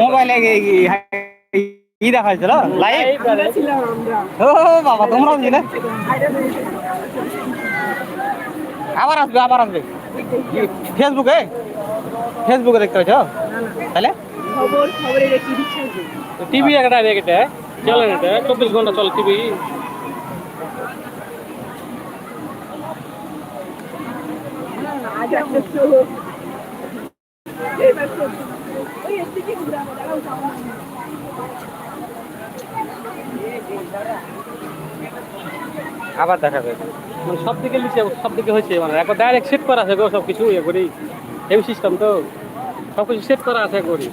মোবাইলে কি দেখাইছিল লাইভ? ও বাবা, তোমরাও ছিলে? আবার আসবে, আবার আসবে। ফেসবুকে ফেসবুকে দেখতে পাচ্ছ তাহলে? টিভি একটা ডাইরেক্ট এটা চলে না, 24 ঘন্টা চলে টিভি। আবার দেখাবে মানে সব দিকে লিখে সব দিকে হয়েছে, মানে একবার ডাইরেক্ট সেট করা আছে গো সব কিছু ইয়ে করি। এই সিস্টেম তো সব কিছু সেট করা আছে করি।